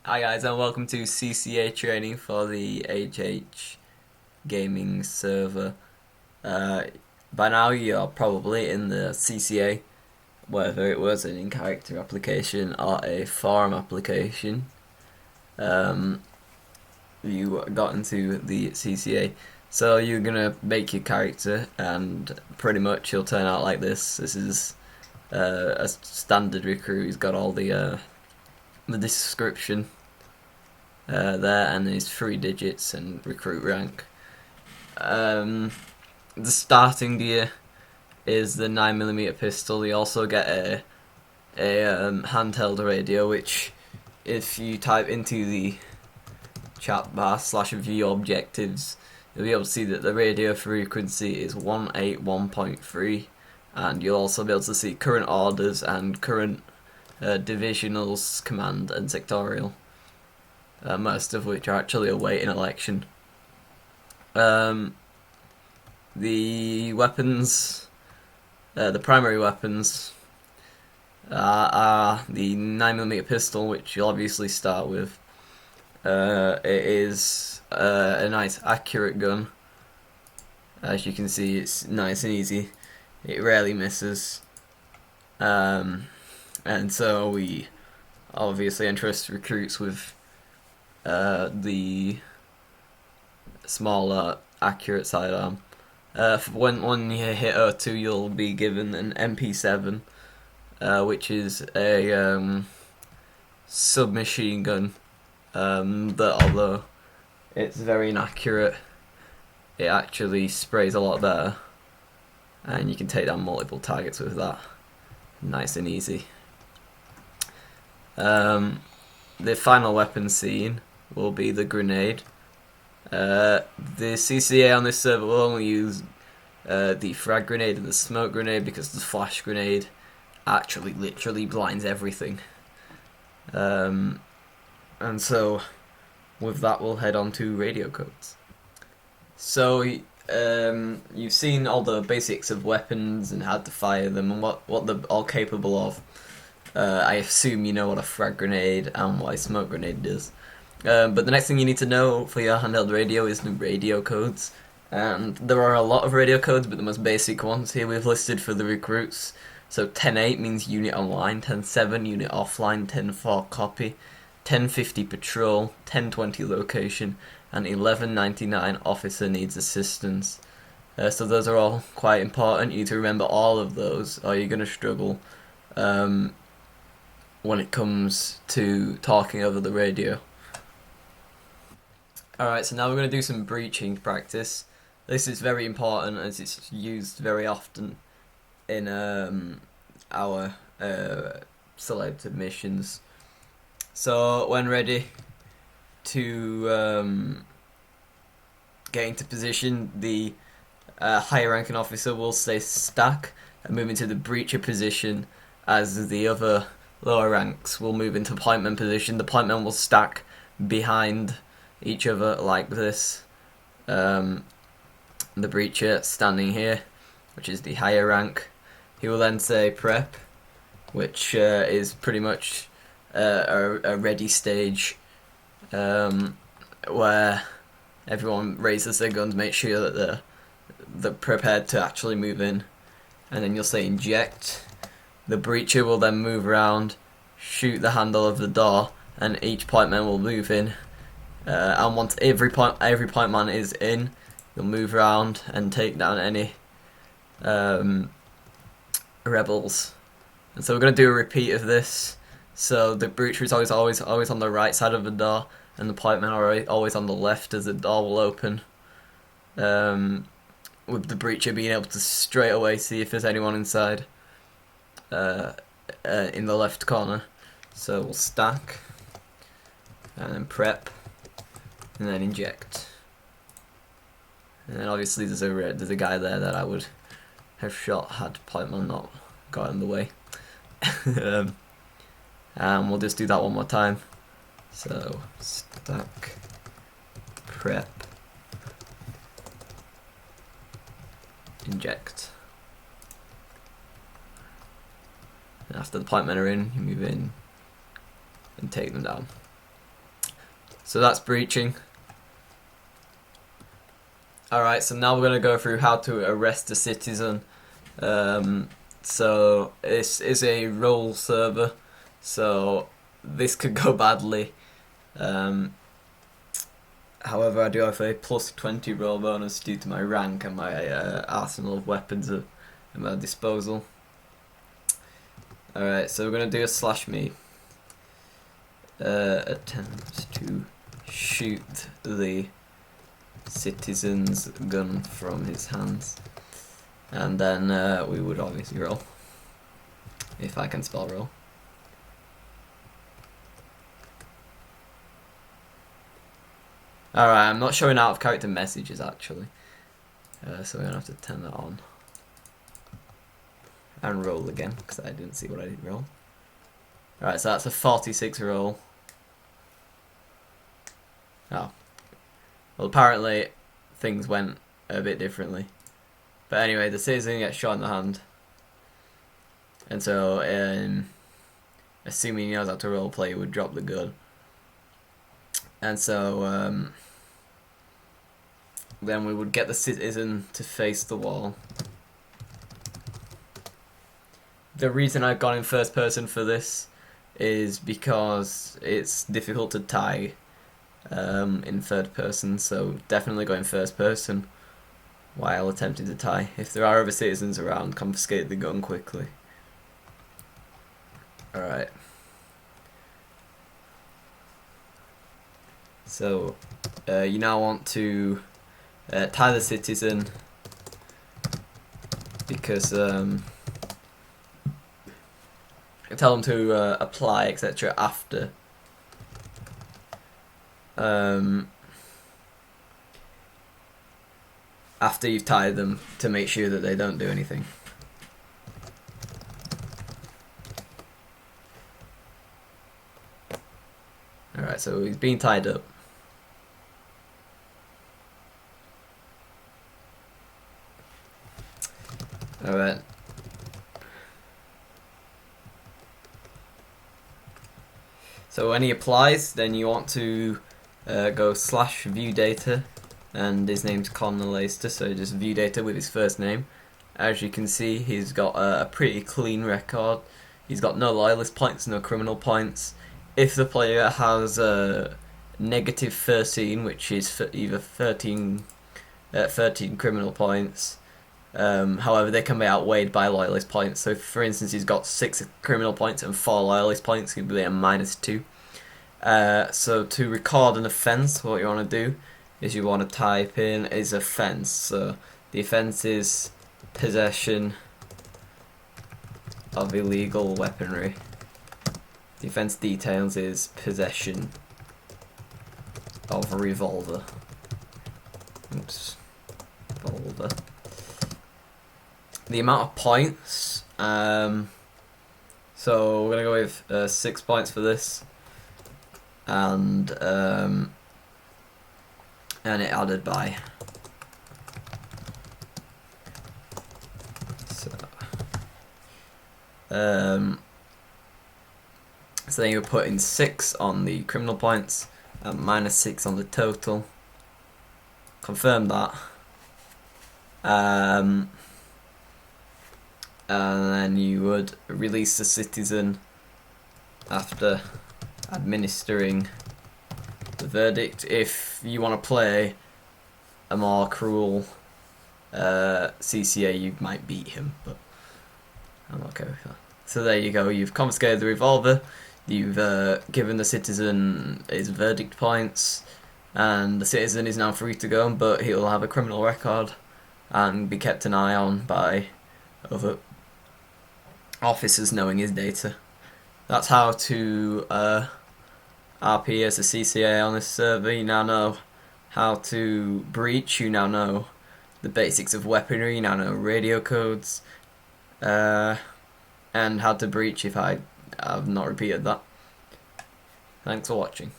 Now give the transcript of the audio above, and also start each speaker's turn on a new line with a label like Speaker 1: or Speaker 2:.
Speaker 1: Hi guys and welcome to CCA training for the HH gaming server. By now you're probably in the CCA, whether it was an in-character application or a forum application. You got into the CCA. So you're gonna make your character and pretty much he'll turn out like this. This is a standard recruit. He's got all the description there and his 3 digits and recruit rank. The starting gear is the 9mm pistol. You also get a handheld radio, which if you type into the chat bar /view objectives, you'll be able to see that the radio frequency is 181.3, and you'll also be able to see current orders and current divisionals, command and sectorial, most of which are actually awaiting election. The weapons, the primary weapons are the 9mm pistol, which you'll obviously start with. It is a nice accurate gun. As you can see, it's nice and easy. It rarely misses. And so we obviously entrust recruits with the smaller accurate sidearm. When you hit O2, you'll be given an MP7, which is a submachine gun. That although it's very inaccurate, it actually sprays a lot better, and you can take down multiple targets with that. Nice and easy. The final weapon scene will be the grenade. The CCA on this server will only use the frag grenade and the smoke grenade because the flash grenade actually literally blinds everything. And so with that we'll head on to radio codes. So you've seen all the basics of weapons and how to fire them and what they're all capable of. I assume you know what a frag grenade and what a smoke grenade does. But the next thing you need to know for your handheld radio is the radio codes. And there are a lot of radio codes, but the most basic ones here we've listed for the recruits. So 10.8 means unit online, 10.7 unit offline, 10.4 copy, 10.50 patrol, 10.20 location, and 11.99 officer needs assistance. So those are all quite important. You need to remember all of those or you're going to struggle when it comes to talking over the radio. Alright, so now we're going to do some breaching practice. This is very important as it's used very often in our selected missions. So when ready to get into position, the higher ranking officer will stay stack and move into the breacher position, as the other lower ranks will move into pointman position. The pointmen will stack behind each other like this. The breacher standing here, which is the higher rank. He will then say prep, which is pretty much a ready stage, where everyone raises their guns, make sure that they're prepared to actually move in, and then you'll say inject. The breacher will then move around, shoot the handle of the door, and each pointman will move in. And once every point man is in, you'll move around and take down any rebels. And so we're going to do a repeat of this. So the breacher is always on the right side of the door, and the point men are always on the left as the door will open. With the breacher being able to straight away see if there's anyone inside in the left corner. So we'll stack and then prep and then inject. And then obviously there's a guy there that I would have shot had Pointman not got in the way. And we'll just do that one more time. So stack, prep, inject. And after the Pointmen are in, you move in and take them down. So that's breaching. Alright, so now we're going to go through how to arrest a citizen. So this is a role server, so this could go badly. However, I do have a plus 20 roll bonus due to my rank and my arsenal of weapons at my disposal. Alright, so we're going to do a /me. Attempts to shoot the citizen's gun from his hands. And then we would obviously roll. If I can spell roll. Alright, I'm not showing out of character messages actually. So we're going to have to turn that on. And roll again, because I didn't see what I did roll. Alright, so that's a 46 roll. Oh. Well, apparently things went a bit differently. But anyway, the citizen gets shot in the hand. And so, assuming he knows how to roleplay, he would drop the gun. And so, then we would get the citizen to face the wall. The reason I've gone in first person for this is because it's difficult to tie in third person, so definitely go in first person while attempting to tie. If there are other citizens around, confiscate the gun quickly. Alright. So, you now want to tie the citizen because tell them to apply, etc. after. After you've tied them, to make sure that they don't do anything. Alright, so he's being tied up. Alright. So when he applies, then you want to go /view data, and his name's Connor Leicester, so just view data with his first name. As you can see, he's got a pretty clean record. He's got no loyalist points, no criminal points. If the player has negative 13, which is either 13 criminal points, however they can be outweighed by loyalist points. So for instance, he's got 6 criminal points and 4 loyalist points, he'll be a -2. So to record an offence, what you want to do is you want to type in is offence. So the offence is possession of illegal weaponry. The offence details is possession of a revolver. Oops, revolver. The amount of points. So we're gonna go with 6 points for this, and it added by. So then you put in 6 on the criminal points and -6 on the total. Confirm that. And then you would release the citizen after administering the verdict. If you want to play a more cruel CCA, you might beat him, but I'm okay with that. So there you go, you've confiscated the revolver, you've given the citizen his verdict points, and the citizen is now free to go, but he'll have a criminal record and be kept an eye on by other officers knowing his data. That's how to RP as a CCA on this server. You now know how to breach, you now know the basics of weaponry, you now know radio codes, and how to breach if I have not repeated that. Thanks for watching.